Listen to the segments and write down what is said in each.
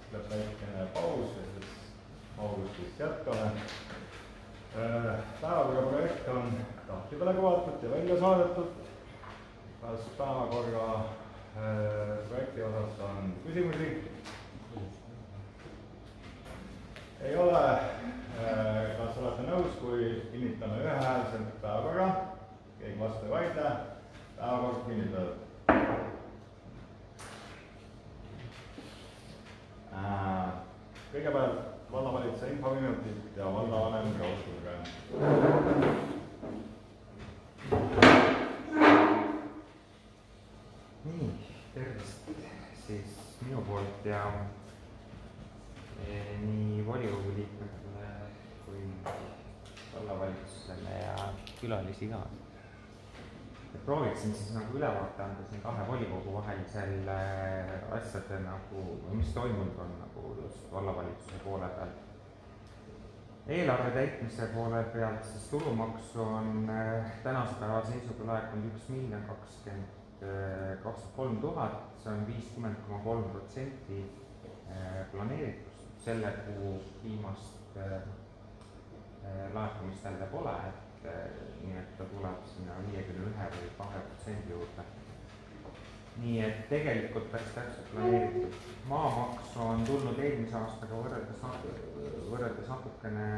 tuleb väikene paus ja siis augustist jätkame. Päevakorra projekt on tahvli peale kuvatud ja välja saadetud. Kas päevakorra projekti osas on küsimusi? Ei ole. Kas olete nõus, kui kinnitame ühehäälselt päevakorra? Keegi vastu ei vaidle. Päevakord kinnitatud. Kõigepealt vallavalitsuse infominutid ja vallavanem Raudsulge. Nii, tervist siis minu poolt ja nii volikogu liikmetele kui vallavalitsusele ja külalisi ka. Prooviksin siis nagu ülevaate anda siin kahe volikogu vahelisel asjade nagu, mis toimunud on nagu just vallavalitsuse poole peal. Eelarve täitmise poole pealt siis tulumaksu on tänase päeva seisuga laekunud 1 023 000, see on 50,3% planeeritust. Selle kuu viimast laekumist jälle pole, nii et ta tuleb sinna 51 või 2% juurde. Nii et tegelikult päris täpselt planeeritud. Maamaks on tulnud eelmise aastaga võrreldes natukene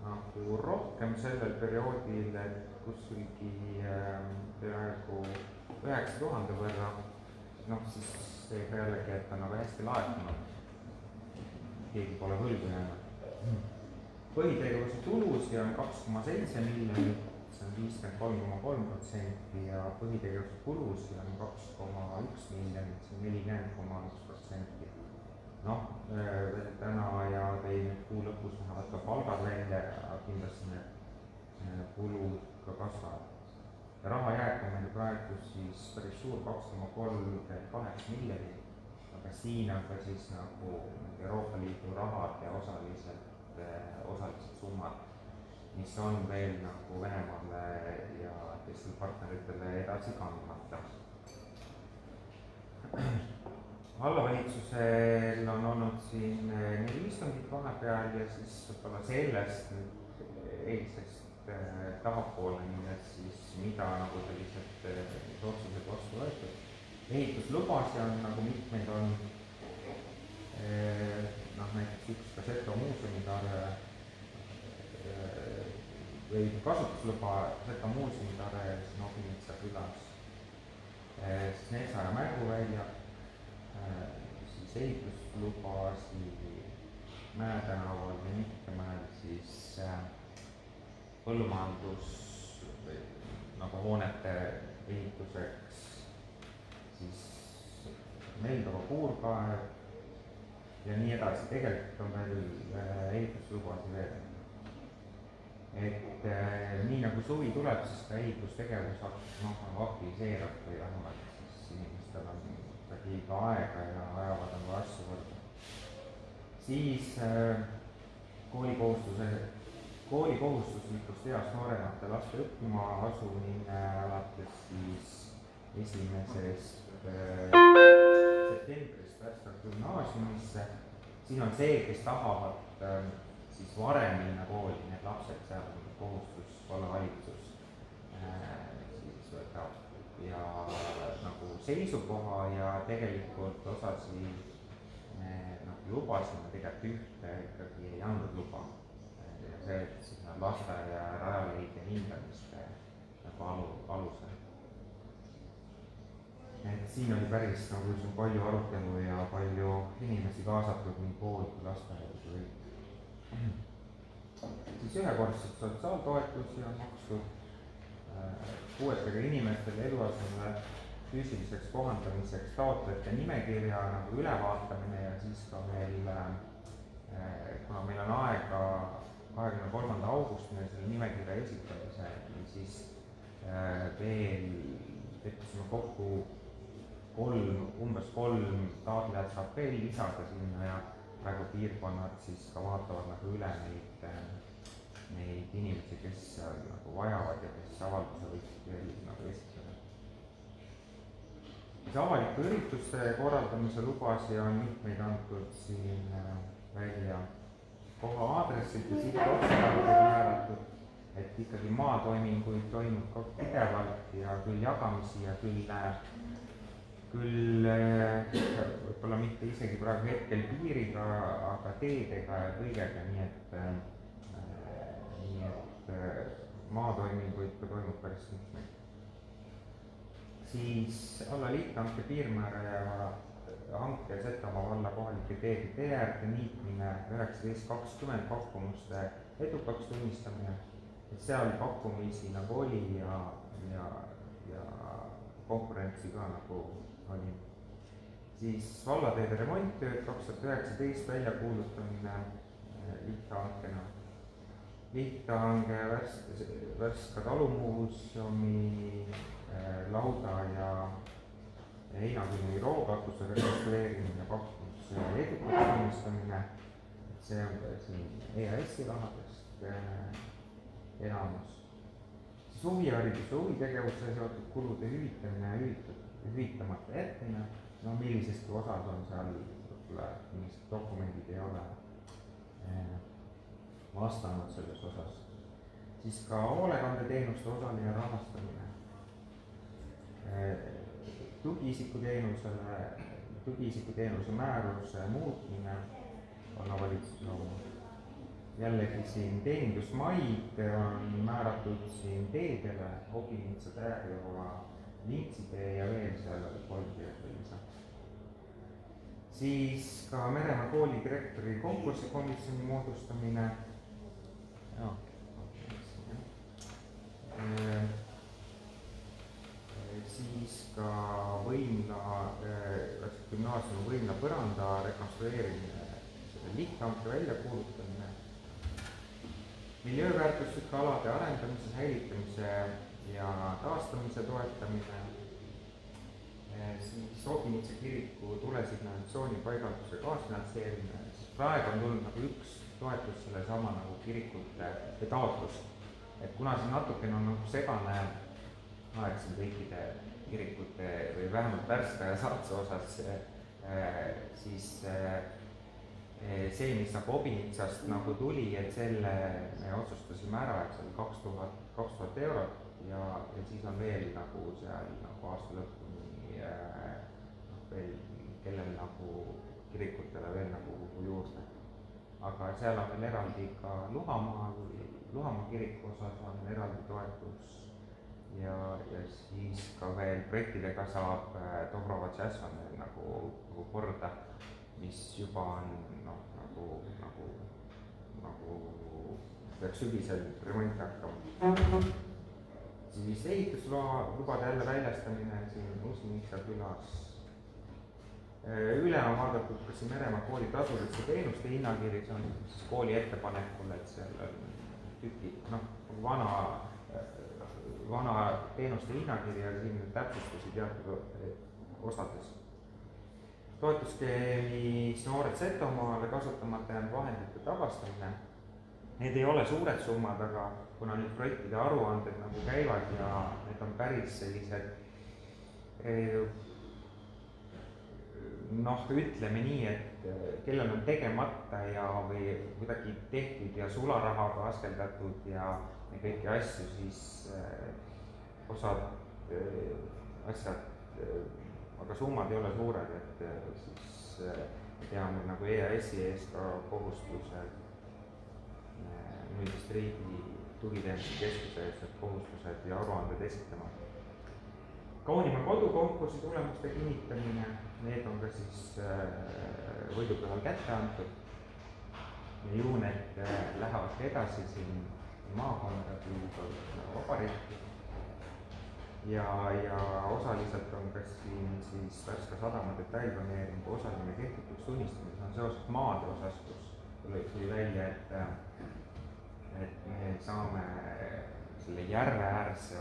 nagu rohkem sellel perioodil, et kuskilgi peaaegu 9000 võrra. Siis see ka jällegi, et on nagu hästi laekunud. Keegi pole võlgu jäänud. Põhitegevuse tulusi on 2,7 miljonit, see on 53,3% ja põhitegevuse kulusi on 2,1 miljonit, see on 40,1%. Täna ja teil nüüd kuu lõpus lähevad ka palgad välja ja kindlasti need kulud ka kasvavad. Raha jääk on meil praegu siis päris suur, 2,38 miljonit, aga siin on ka siis nagu Euroopa Liidu rahad ja osalised summad, mis on veel nagu Venemaale ja teistele partneritele edasi kandmata. Vallavalitsusel on olnud siin 4 istungit vahepeal ja siis võib-olla sellest eilsest tahapoole, millest siis mida nagu sellised otsused vastu võetud. Ehituslubasi on nagu mitmeid on, näiteks üks Kaseto muuseumidare või kasutusluba Kaseto muuseumidare Noginitsa külas, siis Netsa ja Mänguväljak, siis ehituslubasi Mäe tänaval ja Mittemäel siis põllumajandus nagu hoonete ehituseks, siis Meldova puurkaev ja nii edasi. Tegelikult on veel ehituslubasi veel. Et nii nagu suvi tuleb, siis ka ehitustegevus aktiviseerab või vähemalt siis inimestel on ikkagi ka aega ja ajavad nagu asju võrda. Siis koolikohustuslikust east nooremate laste õppima asumine alates siis 1. septembrist Värska gümnaasiumisse. Siin on see, kes tahavad siis varem minna kooli, need lapsed, seal on kohustus vallavalitsus siis võtab ja nagu seisukoha ja tegelikult osasi lubasime, tegelikult ühte ikkagi ei andnud luba. Ja see, et siis lasteaia rajaleidja hindamiste nagu alusel. Et siin oli päris nagu palju arutelu ja palju inimesi kaasatud nii kooli kui lasteaedu või. Siis ühekordselt sotsiaaltoetusi on makstud puuetega inimestele eluaseme füüsiliseks kohandamiseks taotlejate nimekirja nagu ülevaatamine ja siis ka meil, kuna meil on aega 23. augustini selle nimekirja esitamise, siis veel võttisime kokku umbes 3 taotlejat saab veel lisada sinna ja praegu piirkonnad siis ka vaatavad nagu üle neid inimesi, kes nagu vajavad ja kes avalduse võiksid veel nagu esitada. siis avalike ürituste korraldamise lubasi on mitmeid antud siin välja, koha aadressid ja sihtotstarbega määratud, et ikkagi maatoiminguid toimub ka pidevalt ja küll jagamisi ja küll võib-olla mitte isegi praegu hetkel piiriga, aga teedega ja kõigega, nii et maatoiminguid ka toimub päris mitmeid. Siis alla liithanke piirmäära ja hanke Setomaa valla kohalike teede teeäärde niitmine 1920 pakkumuste edukaks tunnistamine, et seal pakkumisi nagu oli ja konkurentsi ka nagu oli. Siis vallateede remonttööd 2019 väljakuulutamine lihthankena. Lihthange Värska talumuuseumi lauda ja Heinaküli rookatuse rekonstrueerimine pakkumise edukaks tunnistamine, see on siin EAS-i rahadest enamus. Siis huvihariduse huvitegevuse seotud kulude hüvitamine ja hüvitamata jätmine, no millisestki osas on seal võib-olla mingid dokumendid ei ole vastanud selles osas. Siis ka hoolekandeteenuste osaline rahastamine, tugiisikuteenuse määruse muutmine vallavalitsus nõuab. Jällegi siin teenindusmaid on määratud siin teedele, Hobinitsa, Täärjõa, Lintsitee ja veel seal 3 teed veel lisaks. Siis ka Meremaa kooli direktori konkursikomisjoni moodustamine. Siis ka Võimla, gümnaasiumi Võimla põranda rekonstrueerimine, lihthanke väljakuulutamine, miljööväärtuslike alade arendamise, säilitamise ja taastamise toetamine, siis Hobinitsa kiriku tulesignalisatsiooni paigalduse kaasfinantseerimine, siis praegu on tulnud nagu üks toetus sellesama nagu kirikute taotlus, et kuna siin natukene on nagu segane aeg siin kõikide kirikute või vähemalt Värska ja Saatse osas, siis see, mis nagu Hobinitsast nagu tuli, et selle me otsustasime ära, et see on 2000 eurot ja siis on veel nagu seal nagu aasta lõpuni veel, kellel nagu kirikutele veel nagu juurde. Aga seal on veel eraldi ka Luhamaa kiriku osas on eraldi toetus ja siis ka veel projektidega saab Dobrova Jazz on veel nagu korda, mis juba on nagu peaks sügisel remonti hakkama. Siis ehituslubade jälle väljastamine siin Uus-Nitsa külas. Üle on vaadatud ka siin Meremaa kooli tasuliste teenuste hinnakiri, see on siis kooli ettepanekul, et seal on tükid, vana teenuste hinnakiri ja siin täpsustusi teatud osades. Toetusskeemis Noored Setomaale kasutamata jäänud vahendite tagastamine. Need ei ole suured summad, aga kuna nüüd projektide aruanded nagu käivad ja need on päris sellised ütleme nii, et kellel on tegemata ja või kuidagi tehtud ja sularahaga askeldatud ja kõiki asju, siis osad asjad, aga summad ei ole suured, et siis teame nagu EAS-i ees ka kohustused, nüüd vist riigi tugiteenuste keskuse ees need kohustused ja aruanded esitama. Kaunimaa kodukonkursi tulemuste kinnitamine, need on ka siis võidupühal kätte antud. Ja ju need lähevad edasi siin maakonda kui vabariiki. Ja osaliselt on ka siin siis Värska sadama detailplaneeringu osaline kehtetuks tunnistamine, see on seoses maade osas, kus tuli välja, et me saame selle järveäärse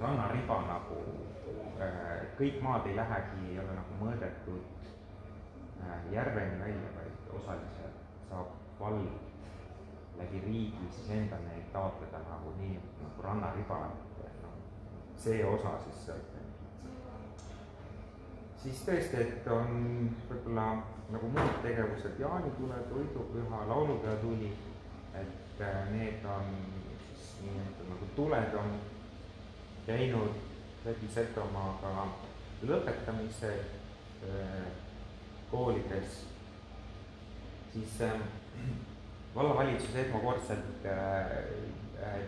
rannariba nagu, kõik maad ei lähegi, ei ole nagu mõõdetud järveni välja, vaid osaliselt saab vald läbi riigi siis enda neid taotleda nagu nii nagu rannariba, see osa siis sealt. siis tõesti, et on võib-olla nagu muud tegevused, jaanitule, toidupüha, laulupea tuli, et need on siis nii-öelda nagu tuled on käinud läbi Setomaaga lõpetamise koolides, siis vallavalitsus esmakordselt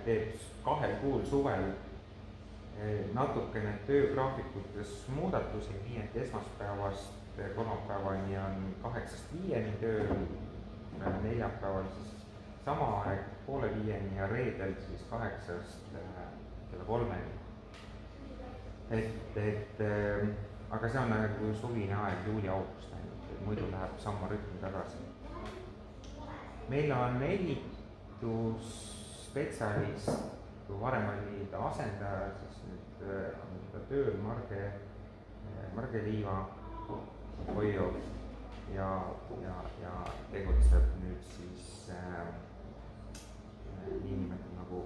teeb 2 kuul suvel natukene töögraafikutes muudatusi, nii et esmaspäevast kolmapäevani on 8-5 tööl, neljapäeval siis sama aeg 4:30 ja reedel siis 8-st kella 3-ni. Aga see on nagu suvine aeg, juuli-august ainult, muidu läheb sama rütmi tagasi. meil on ehitusspetsialist, kui varem oli ta asendaja, siis nüüd on ta tööl Marge Liiva hoiu ja tegutseb nüüd siis niimoodi nagu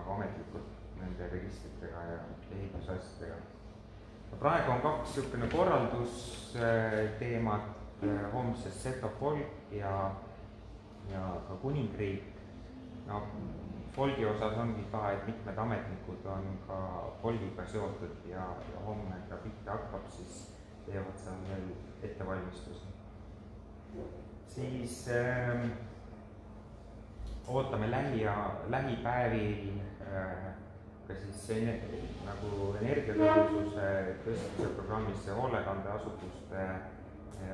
ametlikult nende registritega ja ehitusasjadega. praegu on 2 niisugune korraldusteemat, homses Seto folk ja ka Kuningriik. No folgi osas ongi ka, et mitmed ametnikud on ka folgiga seotud ja homme, kui pihta hakkab, siis teevad seal veel ettevalmistusi. Siis ootame lähipäevil ka siis nagu energiatõhususe tõstmise programmis hoolekandeasutuste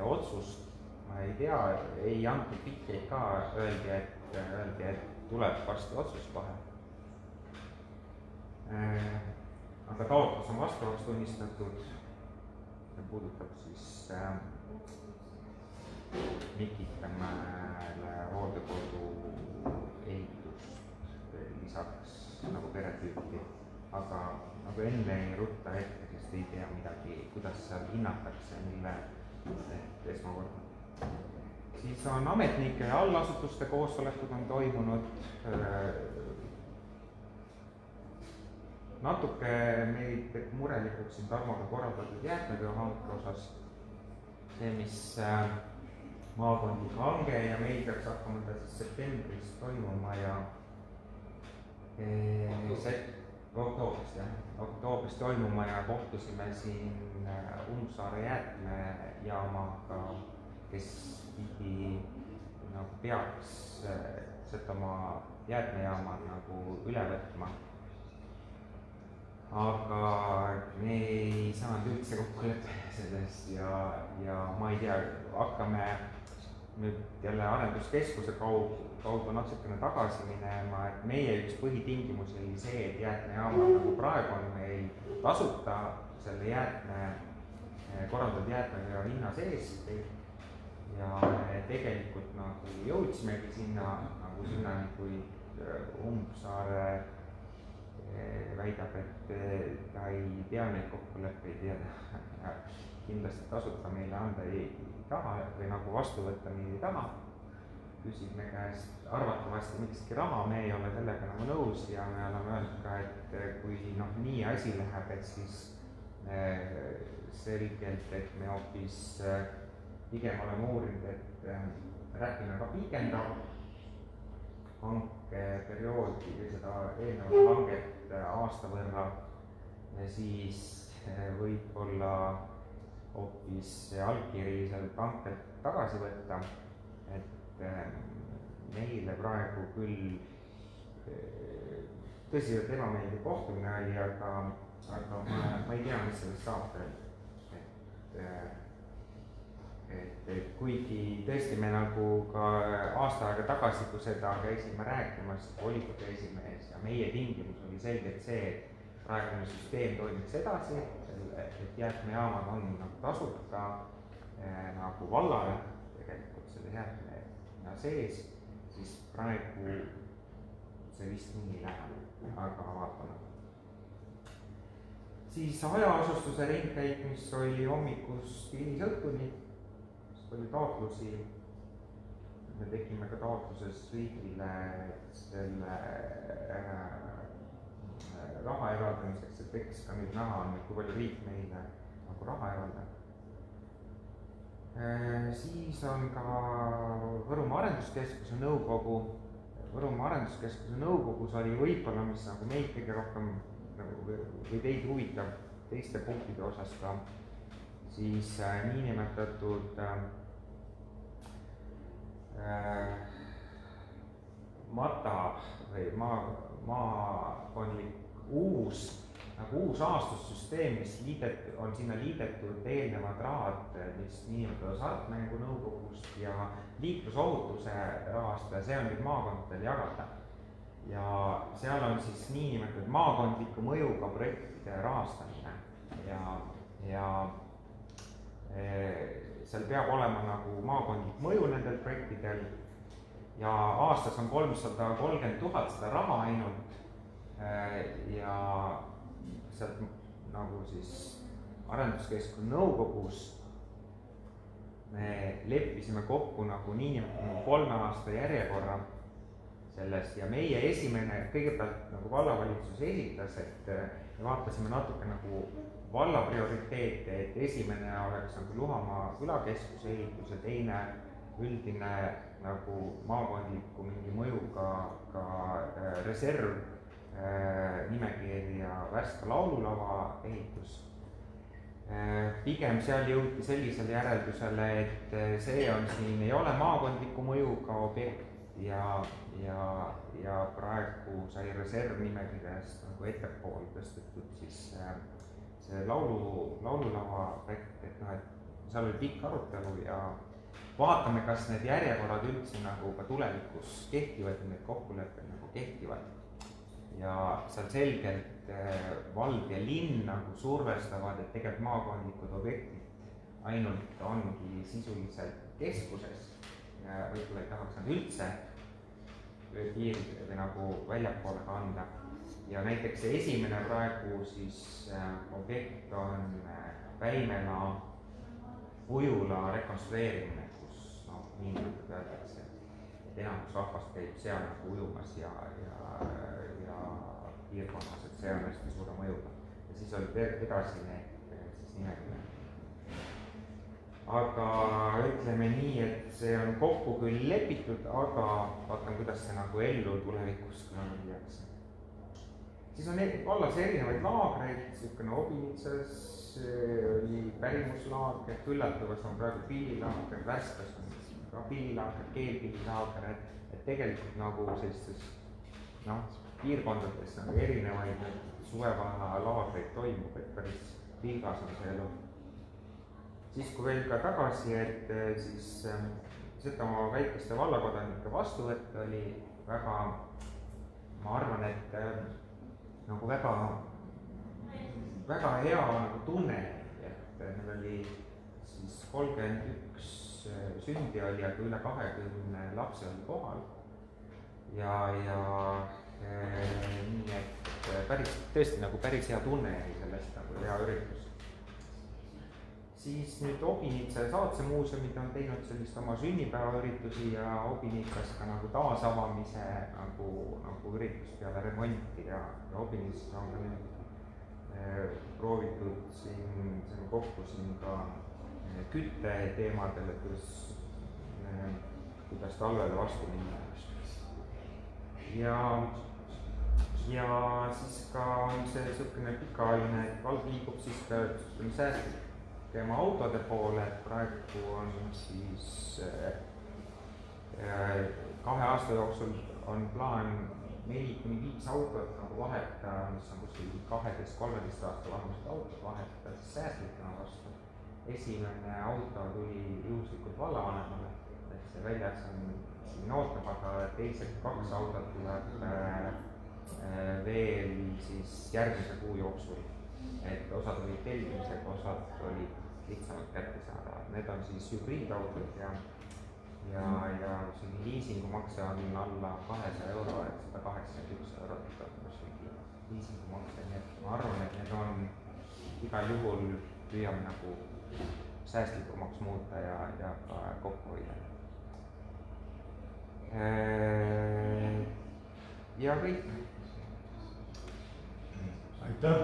otsust. Ma ei tea, ei antud vihjeid ka, öeldi, et tuleb varsti otsus kohe. Aga taotlus on vastavaks tunnistatud. See puudutab siis Mikitamäele hooldekodu ehitust lisaks nagu peretüüpi. Aga nagu enne ei rutta ette, sest ei tea midagi, kuidas seal hinnatakse, mille esmakordne. Siis on ametnike ja allasutuste koosolekud on toimunud. Natuke meid murelikuks siin Tarmoga korraldatud jäätmetööhanke osas. See, mis maakondlik hange ja meil peaks hakkama ta siis septembris toimuma ja oktoobris toimuma ja kohtusime siin Umbsaare jäätmejaamaga, kes pidi nagu peaks Setomaa jäätmejaamad nagu üle võtma. Aga me ei saanud üldse kokkuleppele selles ja ma ei tea, hakkame nüüd jälle arenduskeskuse kaudu natukene tagasi minema, et meie üks põhitingimus oli see, et jäätmejaamad nagu praegu on meil tasuta selle korraldatud jäätmega hinna sees ja me tegelikult nagu jõudsimegi sinnani, kui Umbsaare väidab, et ta ei tea neid kokkuleppeid ja kindlasti tasuta meile anda ei taha või nagu vastu võtta nii ei taha. Küsib me käest arvatavasti millestki raha, me ei ole sellega nagu nõus ja me oleme öelnud ka, et kui nii asi läheb, et siis selgelt, et me hoopis pigem oleme uurinud, et räägime ka pikendab hankeperioodi või seda eelnevat hanget aasta võrra ja siis võib-olla hoopis allkiri sealt hankelt tagasi võtta, et meile praegu küll tõsiselt ebameeldiv kohtumine oli, aga ma ei tea, mis sellest saab veel. Et kuigi tõesti me nagu ka aasta aega tagasi, kui seda käisime rääkimas, volikogu esimees ja meie tingimus oli selgelt see, et praegune süsteem toimiks edasi, et jäätmejaamad on nagu tasuta nagu vallale tegelikult selle jäätmeja sees, siis praegu see vist nii ei lähe, aga vaatame. Siis hajaasustuse ringkäik, mis oli hommikust hilisõhtuni, oli taotlusi, me tegime ka taotluses riigile selle raha eraldamiseks, et eks ka nüüd näha on, kui palju riik meile nagu raha eraldab. Siis on ka Võrumaa Arenduskeskuse nõukogu. Võrumaa Arenduskeskuse nõukogus oli võib-olla, mis nagu meid kõige rohkem nagu või teid huvitab teiste punktide osas ka, siis niinimetatud MATA või maakondlik uus astussüsteem, mis on sinna liidetud eelnevad rahad, mis niinimetatud hasartmängu nõukogust ja liiklusohutuse rahast ja see on nüüd maakondadel jagada. Ja seal on siis niinimetatud maakondliku mõjuga projektide rahastamine ja seal peab olema nagu maakondlik mõju nendel projektidel ja aastas on 330 000 seda raha ainult ja sealt nagu siis Arenduskeskuse nõukogus me leppisime kokku nagu niinimetatud 3 aasta järjekorra sellest ja meie esimene, kõigepealt nagu vallavalitsus esitas, et me vaatasime natuke nagu valla prioriteete, et esimene oleks nagu Luhamaa külakeskuse ehitus ja teine üldine nagu maakondliku mingi mõjuga ka reserv nimekirja Värska laululava ehitus. Pigem seal jõuti sellisele järeldusele, et see on siin, ei ole maakondliku mõjuga objekt ja praegu sai reservnimekirjast nagu ettepool tõstetud siis see laululava projekt, et noh, et seal oli pikk arutelu ja vaatame, kas need järjekorrad üldse nagu ka tulevikus kehtivad ja need kokkulepped nagu kehtivad. Ja seal selgelt vald ja linn nagu survestavad, et tegelikult maakondlikud objektid ainult ongi sisuliselt keskuses ja võib-olla ei tahaks nad üldse piirida või nagu väljapoole kanda. Ja näiteks see esimene praegu siis objekt on Päimela ujula rekonstrueerimine, kus niimoodi öeldakse, et enamus rahvast käib seal nagu ujumas ja piirkonnas, et see on hästi suure mõjuga. Ja siis olid edasi need siis nimekirja. Aga ütleme nii, et see on kokku küll lepitud, aga vaatan, kuidas see nagu ellu tulevikus ka viiakse. Siis on vallas erinevaid laagreid, niisugune Obinitsas oli pärimuslaager, Küllatuvas on praegu pillilaager, Värskas on ka pillilaager, keelpillilaager, et tegelikult nagu sellistes piirkondades nagu erinevaid suvevaha laagreid toimub, et päris vilgas on see elu. Siis kui veel ka tagasi, et siis seda oma väikeste vallakodanike vastuvõtt oli väga, ma arvan, et nagu väga hea nagu tunne, et meil oli siis 31 sündi oli, aga üle 20 lapse oli kohal ja nii, et tõesti nagu päris hea tunne oli sellest nagu hea üritus. Siis nüüd Obinitsa ja Saatse muuseumid on teinud sellist oma sünnipäevaüritusi ja Obinitzas ka nagu taasavamise nagu üritus peale remonti ja Obinitzas on ka nüüd proovitud siin kokku siin ka kütte teemadel, et kuidas talvele vastu minna. Ja siis ka on see niisugune pikaajaline, et vald liigub siis ka säästlikema autode poole, et praegu on siis 2 aasta jooksul on plaan 4-5 autot nagu vahetada, mis on kuskil 12-13 aasta vanused autod vahetada siis säästlikema vastu. Esimene auto tuli juhuslikult vallavanemale, et see väljas on siin ootab, aga teised 2 autot tuleb veel siis järgmise kuu jooksul. Et osad olid tellimisega, osad olid lihtsamalt kätte saada. Need on siis hübriidautod ja siin liisingumakse on alla 200 euro, et 181 eurot liisingumakse, nii et ma arvan, et need on igal juhul püüame nagu säästlikumaks muuta ja ka kokku hoida. Ja kõik. Aitäh!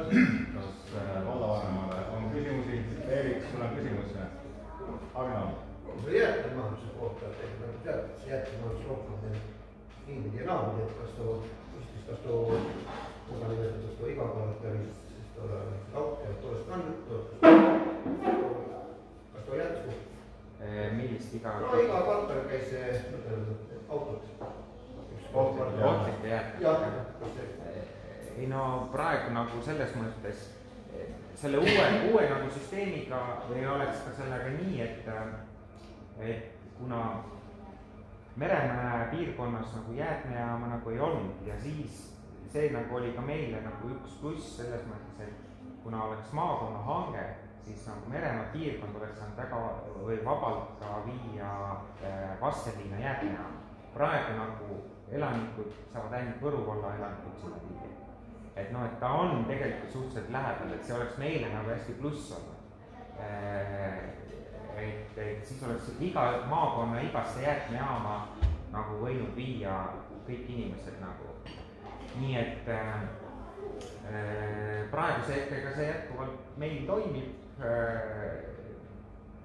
Kas vallavanemale on küsimusi? Erik, sul on küsimus? Agnar? selle jäätmemajanduse kohta, et nagu tead, et see jäätmemajandus rohkem niimoodi ja naamodi, et kas too igapäevatarist, siis too lauk ja tollest on juttu, kas too jätkub? Millist iga? No iga kvartal käis autod. Ohtlike jäätmetega. Ei no praegu nagu selles mõttes, selle uue nagu süsteemiga ei oleks ka sellega nii, et kuna Meremäe piirkonnas nagu jäätmejaama nagu ei olnud ja siis see nagu oli ka meile nagu üks pluss selles mõttes, et kuna oleks maakonna hange, siis nagu Meremäe piirkond oleks saanud väga või vabalt ka viia Vastseliina jäätmejaama. Praegu nagu elanikud saavad ainult Võru valla elanikud sinna viia. Et noh, et ta on tegelikult suhteliselt lähedal, et see oleks meile nagu hästi pluss olnud. Et siis oleks iga maakonna igasse jäätmejaama nagu võinud viia kõik inimesed nagu. Nii et praeguse hetkega see jätkuvalt meil toimib,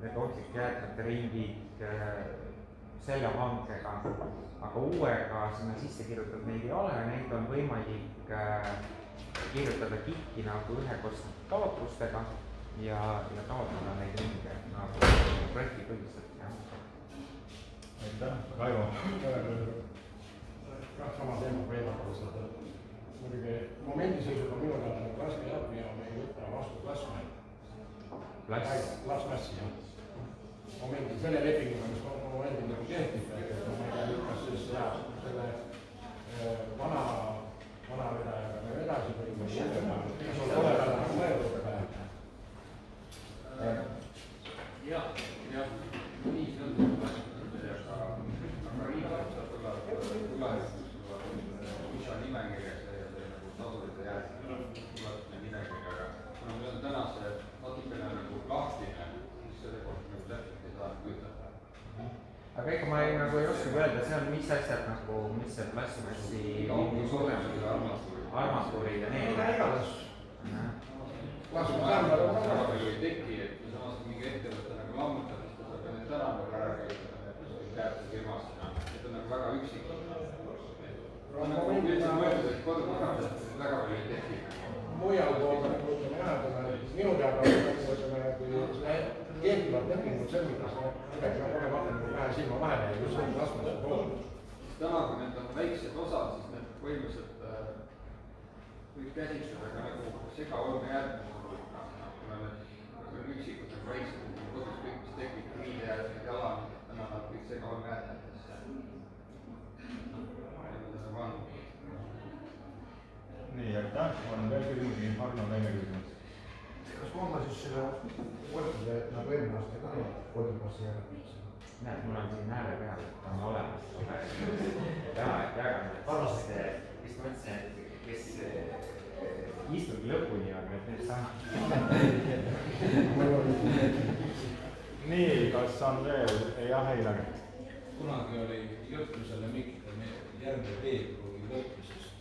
need ohtlike jäätmete ringid selle hankega, aga uuega sinna sisse kirjutatud neid ei ole, neid on võimalik kirjutada KIK-i nagu ühekordsete taotlustega ja taotleda neid ringe nagu projektipõhiselt. Aitäh, Raivo. Sama teema peevakoostada. Muidugi momendiseisuga minu teada raske jäätmejaam ei võtta vastu plastmassi. Momendi selle lepinguga, mis momendil nagu kehtib, kas siis selle vana vedajaga me edasi või kas on tolepeale nagu mõeldud peale? Jah, nii see on. Aga riikselt saab tulevikus nimekirjas ja nagu tasulite jäätmine nimekirja, aga kuna meil on täna see natukene nagu lahtine, siis selle kohta nagu täpselt ei saa ütelda. Aga ega ma nagu ei oska öelda, see on mis asjad nagu, mis see plastmassi armatuurid ja need. Väga palju ei teki, et kui samas mingi ettevõtte nagu lammutab, siis ta saab need täna nagu ära käitada, käetud firmast, et on nagu väga üksik. On nagu üldse mõeldud, et kodukorraldajad väga palju ei teki. Mujal poolda nagu ütleme jah, minu teada kui kehtivad lepingud sõlmitas, midagi on kohe vahepeal vähe silma vahele ja just see plastmassi pool. Täna, kui need on väiksed osad, siis need põhimõtteliselt võib käsitleda ka nagu segaolmejäätmed. Kuna need üksikud on väiksed, kodus kõik, mis tekib, riidejäätmed, jalamid, täna nad kõik segaolmejäätmetesse. Nii, aitäh. On veel küsimusi? Arno, teine küsimus. Kas homme siis selle võrdle nagu eelmine aasta ka kodupassi jäätmeid? Näed, mul on siin ääre peal, et on olemas. Täna, et jaganud, vist mõtlesin, et kes istungi lõpuni on, et need saavad. Nii, kas on veel? Jah, Heilar. Kunagi oli juttu selle Mikita järgmine veebruari võtmisest.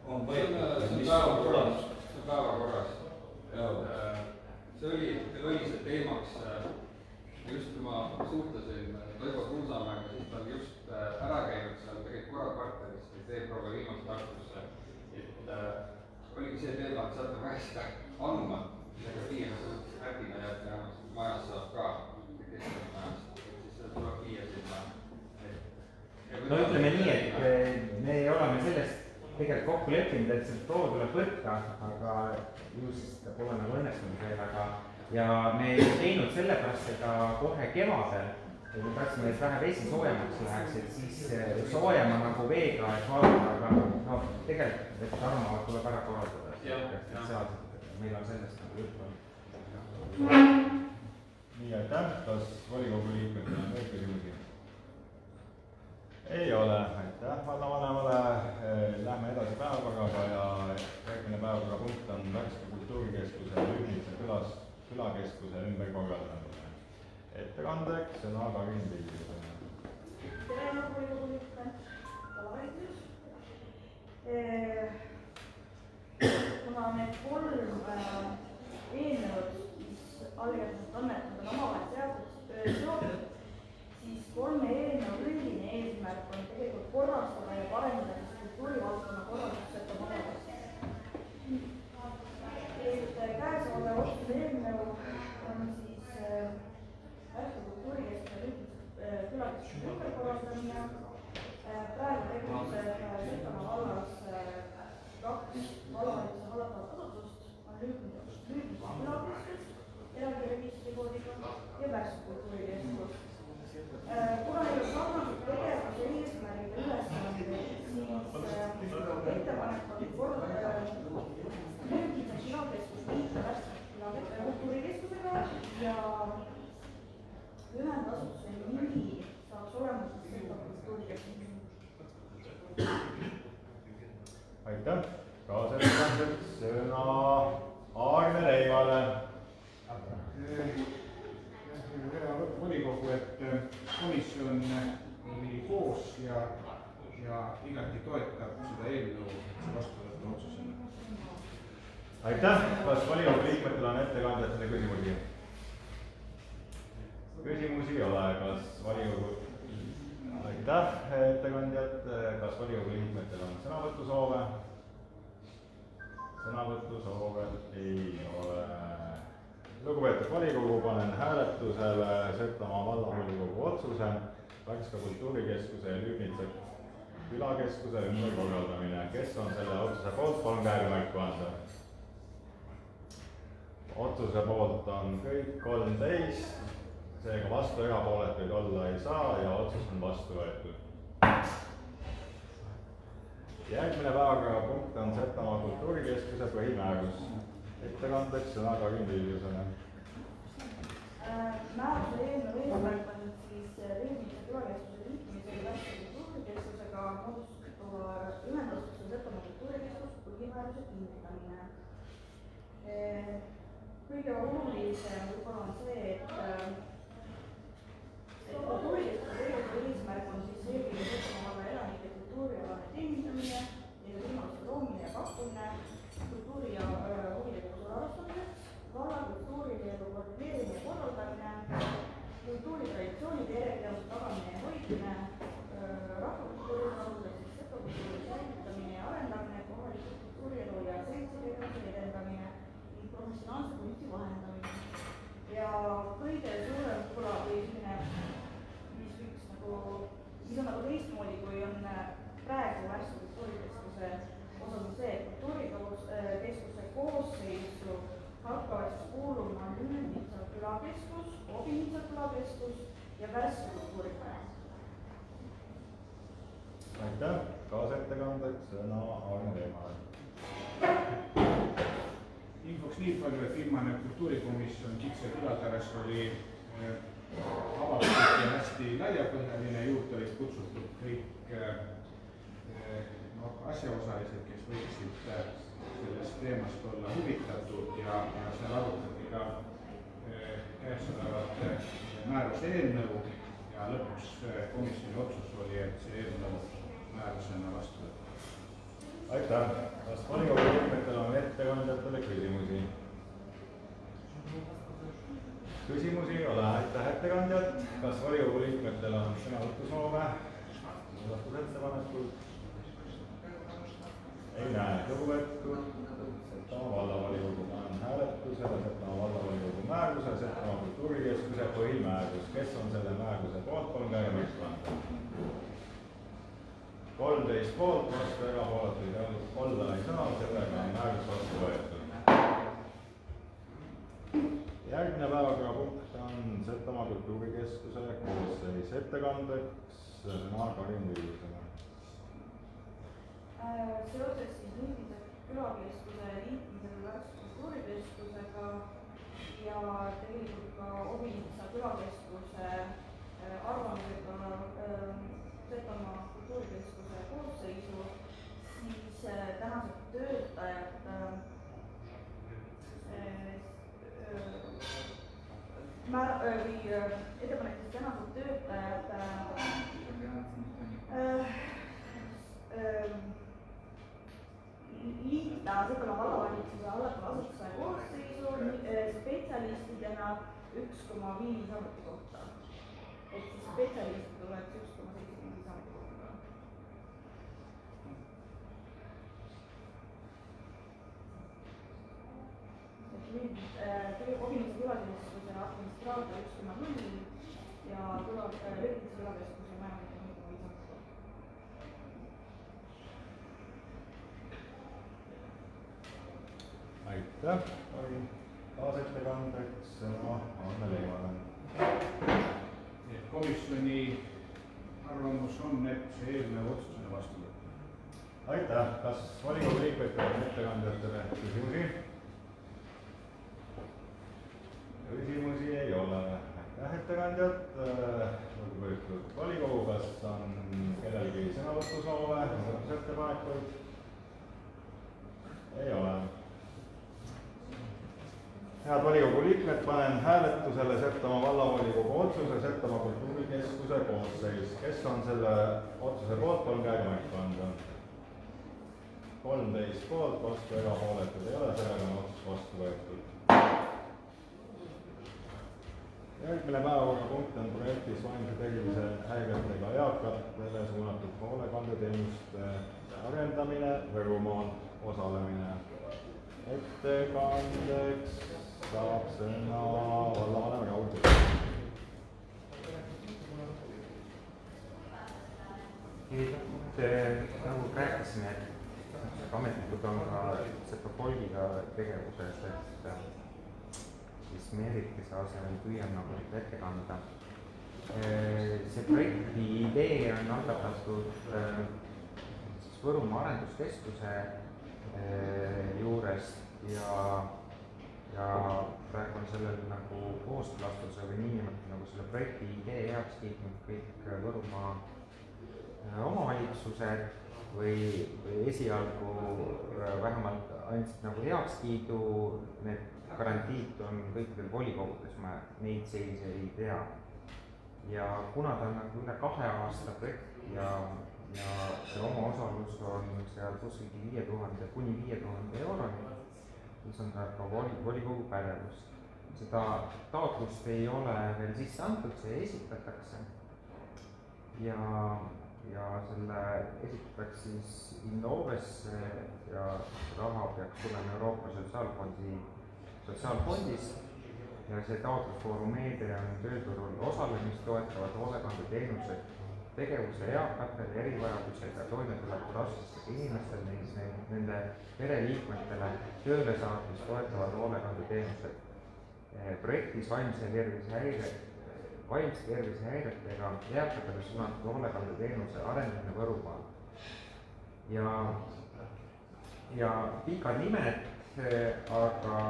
On võetud, mis on tulemas? See on päevakorras. See oli see teemaks, just kui ma suhtlesin Toivo Kruusamäega, siis ta oli just ära käinud seal tegelikult korrakvartalis veebruari viimast aktusse. Et oligi see teema, et saate väga hästi andma, millega viia äpina jääb majas saab ka keskkonnamajas, siis seda tuleb viia sinna. No ütleme nii, et me oleme sellest tegelikult kokku leppinud, et see proov tuleb võtta, aga just pole nagu õnnestunud veel, ja me ei teinud sellepärast seda kohe kevadel, et me tahtsime, et vähe vesi soojemaks läheks, et siis soojema nagu veega, et vaadata, aga no tegelikult, et Tarmo tuleb ära korraldada, meil on sellest nagu juttu olnud. Nii, aitäh. Kas volikogu liikmetel on veel küsimusi? Ei ole. Aitäh vallavanemale. Lähme edasi päevakorraga ja järgmine päevakorrapunkt on Värska kultuurikeskuse Lühmise külakeskuse ümberkorraldamine. Ettekandeks sõna Karin Pillisele. Tere volikogu liikmed, tavalisus. Kuna need kolm eelnõud, mis algselt annetada omavahel seotud, kolme eelnõu üldine eesmärk on tegelikult korrastada ja parendada siis kultuurivaldkonna korraldust Setomaal. Käesolev otsuse eelnõu on siis Värska kultuurikeskuse külakeskuse ümberkorraldamine. Praegu tegutseb Setomaa vallas 2 vallavalitsuse hallatavat asutust, on Lüübnitsa külakeskus eraldi registrikoodiga ja Värska kultuurikeskus. Kuna neil on sarnased tegevuse eesmärgid ja ülesanded, siis ettepanek on Lüübnitsa külakeskus liita Värska kultuurikeskusega ja ühendasutuse nimi saaks olema Setomaa kultuurikeskus. aitäh, kaasettekandjaks sõna Aarne Leivale. Hea volikogu, et komisjon oli koos ja igati toetab seda eelnõu, et see vastu võtta otsusena. aitäh, kas volikogu liikmetel on ettekandjatele küsimusi? Küsimusi ei ole, kas volikogu, aitäh ettekandjad, kas volikogu liikmetel on sõnavõtusoove? Sõnavõtusoove ei ole. Lugupeetud volikogu, panen hääletusele Setomaa vallavolikogu otsuse Värska kultuurikeskuse ja Lüübnitsa külakeskuse ümberkorraldamine. Kes on selle otsuse poolt, palun käega märku anda. Otsuse poolt on kõik 13, seega vastu erapooletuid olla ei saa ja otsus on vastu võetud. Järgmine päevakorrapunkt on Setomaa kultuurikeskuse põhimäärus. Ettekandeks sõna Karin Villusele. Määruse eelnõu eesmärk on siis Lüübnitsa külakeskuse liitmisel Värska kultuurikeskusega moodustuva ühendasutuse Setomaa kultuurikeskus põhimääruse kinnitamine. Kõige olulisem võib-olla on see, et kultuurikeskuse tegevuse eesmärk on siis eelkõige Setomaa valla elanike kultuurialane teenindamine, neile võimaluste loomine ja pakkumine, kultuuri ja huvitegevuse arvestamiseks, valla kultuurielu koordineerimine ja korraldamine, kultuuritraditsioonide järjepidevuse tagamine ja hoidmine, rahvakultuuri alusel siis setokultuuri säilitamine ja arendamine, kohaliku kultuurielu ja seltsitegevuse edendamine ning professionaalse kunsti vahendamine. Ja kõige suurem võib-olla või selline, mis on nagu teistmoodi, kui on praegu Värska kultuurikeskuse osas on see, et kultuurikeskuse koosseisu hakkavad siis kuuluma Lüübnitsa külakeskus, Obinitsa külakeskus ja Värska kultuurimaja. aitäh, kaasettekandeks sõna Aarne Leivale. Infoks nii palju, et viimane kultuurikomisjon Kitse külataras oli avatud ja hästi laiapõhjaline, juurde olid kutsutud kõik asjaosalised, kes võiksid sellest teemast olla huvitatud ja seal arutati ka käesolevat määruse eelnõu ja lõpuks komisjoni otsus oli, et see eelnõu määrusena vastu võtta. aitäh, kas volikogu liikmetel on ettekandjatele küsimusi? Küsimusi ei ole, aitäh ettekandjad. Kas volikogu liikmetel on sõnavõtusoove? Muudatusettepanekud? Ei näe. Lugupeetud Setomaa vallavolikogu panen hääletusele Setomaa vallavolikogu määruse Setomaa kultuurikeskuse põhimäärus. Kes on selle määruse poolt, palun käega märku anda. 13 poolt, vastu erapooletuid olla ei saa, sellega on määrus vastu võetud. Järgmine päevakorrapunkt on Setomaa kultuurikeskuse koosseis. Ettekandeks sõna Karin Villusele. Seoses siis Lüübnitsa külakeskuse liitmisel Värska kultuurikeskusega ja tegelikult ka Obinitsa külakeskuse arvamusega Setomaa kultuurikeskuse koosseisu, siis tänased töötajad ettepanek siis tänased töötajad liita Setomaa vallavalitsuse hallatava asutuse koosseisu spetsialistidena 1,5 ametikohta. Et siis spetsialist Virgitsa külakeskuse majandusliku viisa. aitäh, olin kaasettekandeks Anne Leivale. Komisjoni arvamus on, et see eelnõu otsusena vastu võtta. aitäh, kas volikogu liikmetel on ettekandjatele küsimusi? Küsimusi ei ole. aitäh, ettekandjad. Lugupeetud volikogu, kas on kellelgi sõnavõtusoove, muudatusettepanekuid? ei ole. Head volikogu liikmed, panen hääletusele Setomaa vallavolikogu otsuse Setomaa kultuurikeskuse koosseis. Kes on selle otsuse poolt, palun käega märku anda. 13 poolt, vastu erapooletud ei ole, sellega on otsus vastu võetud. Järgmine päevakorrapunkt on projektis vaimse tervise häiretega eakatele suunatud hoolekandeteenuste arendamine Võrumaal, osalemine. Ettekandeks saab sõna vallavanem Raul Tõtt. Nagu rääkisime, et ametnikud on ka Setopoliga tegevuses, et siis Meritise asemel püüan nagu ette kanda. See projekti idee on algatatud Võrumaa Arenduskeskuse juurest ja praegu on sellel nagu kooskõlastuse või niimoodi nagu selle projekti idee heaks kiitnud kõik Võrumaa omavalitsused või esialgu vähemalt andsid nagu heakskiidu, need garantiid on kõikidel volikogudes, ma neid seise ei tea. Ja kuna ta on nagu üle 2 aasta projekt ja see omaosalus on seal kuskil 5000 kuni 5000 euroni, siis on ta ka volikogu pädevus. Seda taotlust ei ole veel sisse antud, see esitatakse ja selle esitatakse siis Innovesse ja raha peaks tulema Euroopa Sotsiaalfondist ja see taotlusvooru meede on tööturul osalemist toetavad hoolekandeteenused tegevuse eakatele, erivajadusega toimetuleku raskustega inimestele ning nende pereliikmetele tööle saatmist toetavad hoolekandeteenused. Projektis vaimse tervise häiretega eakatele suunatud hoolekandeteenuse arendamine Võrumaal. Ja pikad nimed, aga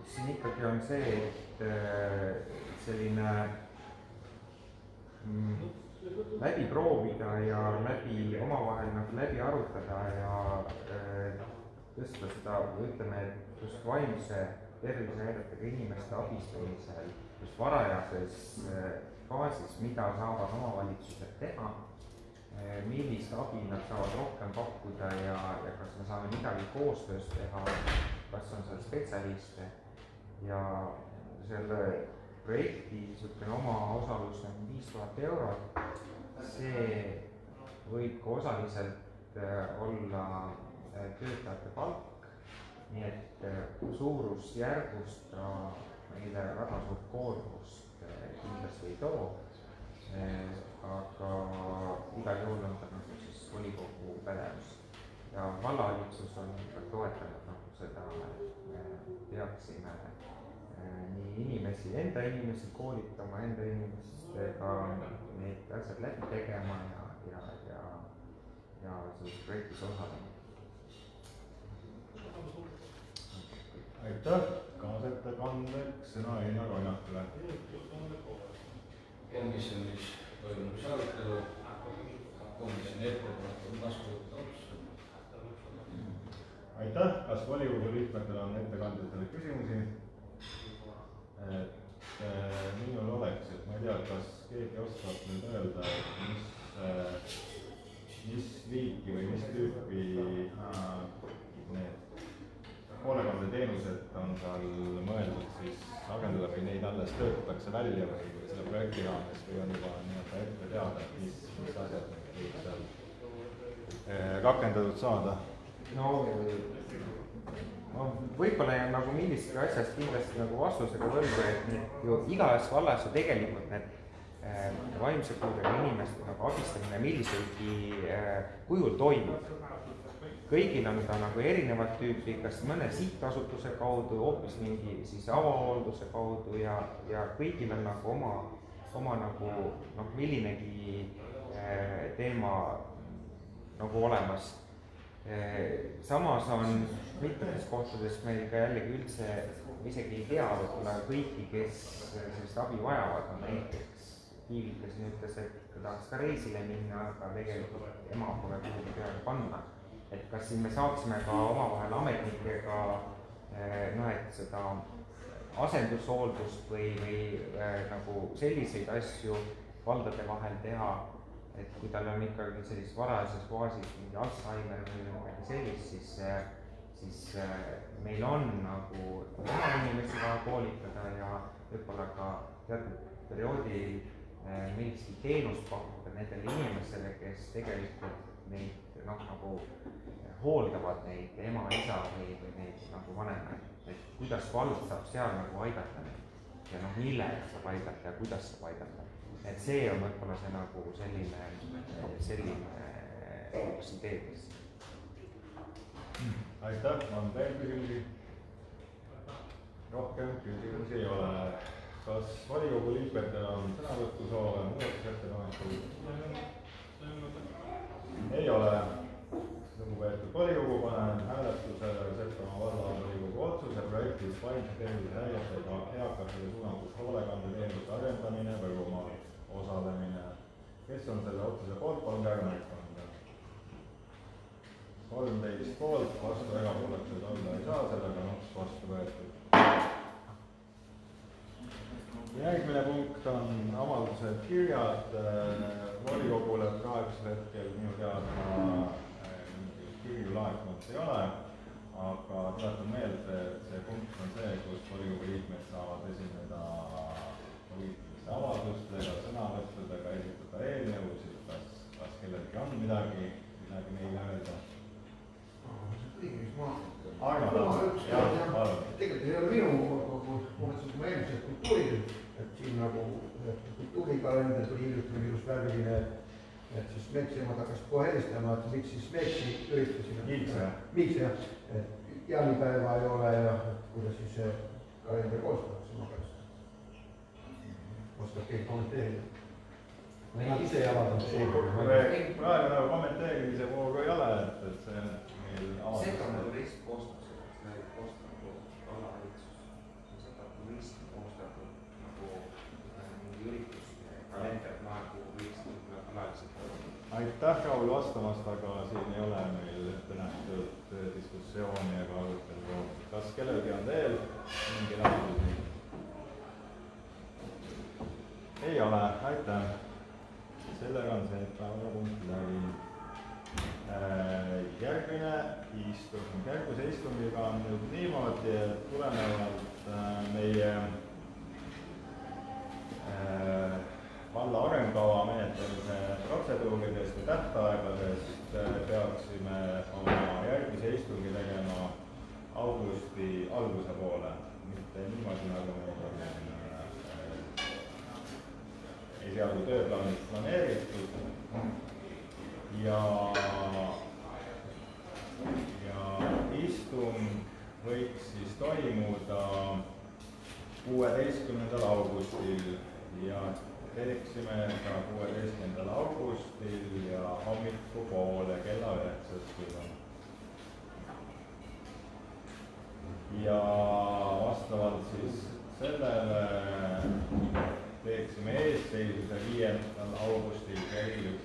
siin ikkagi on see, et selline läbi proovida ja omavahel nagu läbi arutada ja tõsta seda, ütleme, et just vaimse tervisehäiretega inimeste abistamisel just varajases faasis, mida saavad omavalitsused teha, millist abi nad saavad rohkem pakkuda ja kas me saame midagi koostöös teha, kas on seal spetsialiste ja selle projekti omaosalus on 5000 eurot. See võib ka osaliselt olla töötajate palk, nii et suurusjärgust ta meile väga suurt koormust kindlasti ei too, aga igal juhul on ta nagu siis volikogu pädevus ja vallavalitsus on toetanud nagu seda, et peaksime nii enda inimesi koolitama, enda inimestega need asjad läbi tegema ja selles projektis osalema. aitäh, kaasettekandeks sõna Einar Oinakule. Komisjonis toimus arutelu, komisjoni ettepanek on vastu võtta otsus. aitäh, kas volikogu liikmetel on ettekandjatele küsimusi? Minul oleks, et ma ei tea, kas keegi oskab nüüd öelda, mis liiki või mis tüüpi need hoolekandeteenused on seal mõeldud siis arendada või neid alles töötatakse välja või selle projekti raames või on juba nii-öelda ette teada, et mis asjad võib seal rakendatud saada? No võib-olla jääb nagu millistki asjast kindlasti nagu vastusega võlgu, et need ju igas vallas ju tegelikult need vaimse puudega inimeste nagu abistamine milliselgi kujul toimub. Kõigil on ta nagu erinevat tüüpi, kas mõne sihtasutuse kaudu, hoopis mingi siis avahoolduse kaudu ja kõigil on nagu oma nagu millinegi teema nagu olemas. Samas on mitmetes kohtades meil ka jällegi üldse isegi ei tea võib-olla kõiki, kes sellist abi vajavad, on näiteks Kiivik, kes ütles, et ta tahaks ka reisile minna, aga tegelikult ema pole kuhugi peale panna. Et kas siin me saaksime ka omavahel ametnikega et seda asendushooldust või nagu selliseid asju valdade vahel teha, et kui tal on ikkagi sellises varajases faasis mingi Alzheimer või midagi sellist, siis meil on nagu oma inimesi vaja koolitada ja võib-olla ka teatud perioodil millistki teenust pakkuda nendele inimesele, kes tegelikult neid nagu hooldavad neid ema, isa või neid nagu vanemaid, et kuidas vald saab seal nagu aidata neid ja millega saab aidata ja kuidas saab aidata. Et see on võib-olla see nagu selline üks ideedest. Aitäh, on veel küsimusi? Rohkem küsimusi ei ole. Kas volikogu liikmetel on sõnavõtusoove, muudatusettepanekuid? Ei ole. Lugupeetud volikogu, panen hääletusele Setomaa valla volikogu otsuse projektis vaimse tervise häiretega eakatele suunatud hoolekandeteenuste arendamine Võrumaal osalemine. Kes on selle otsuse poolt, palun käega näitama. 13 poolt, vastu erapooletuid olla ei saa, sellega on otsus vastu võetud. Järgmine punkt on avaldused kirjad volikogule. Praegusel hetkel minu teada kirju laekunud ei ole, aga tuletan meelde, et see punkt on see, kus volikogu liikmed saavad esineda poliitiliste avaldustega, sõnavõttudega, esitada eelnõusid, kas kellelgi on midagi neile öelda. Tegelikult ei ole minu mõtlesin ma eelmiselt kultuuril, et siin nagu kultuurikalender tuli hiljuti just värviline, et siis Meeksi emad hakkasid kohe helistama, et miks siis Meeksi üritasin. Miks jah, et jaanipäeva ei ole ja kuidas siis see kalender koostatakse oma pärast. Oskab keegi kommenteerida? Nad ise ei avaldanud. Praegu nagu kommenteerimise vooru ei ole, et see meil avaldus. See on nagu teist koostatud, see koostatud vallavalitsus. Seda turist koostatud nagu mingi ürituste kalender, nagu võiks alaliselt. Aitäh Raul vastamast, aga siin ei ole meil ette nähtud diskussiooni ega arutelu. Kas kellelgi on veel mingi lahendusi? Ei ole, aitäh. Sellega on see päevapunkt läbi. Järgmise istungiga on nüüd niimoodi, et tulenevalt meie valla arengukava menetlemise protseduuridest ja tähtaegadest peaksime oma järgmise istungi tegema augusti alguse poole, mitte niimoodi nagu meil on esialgu tööplaanid planeeritud ja istung võiks siis toimuda 16. augustil ja teeksime ka 16. augustil ja hommikupoole kella 9. Ja vastavalt siis sellele teeksime eesseisuse 5. augustil kell 11.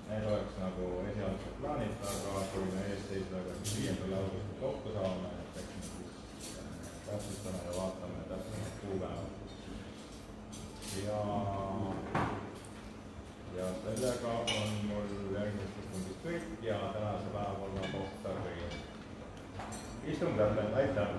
Need oleks nagu esialgselt plaanid, aga kui me eesseisvaga 5. augustil kokku saame, et eks me siis täpsustame ja vaatame täpsemalt kuupäeva. Ja sellega on mul järgmisest istungist kõik ja tänase päevakorra kohta kõige. Istung lõppenud, aitäh!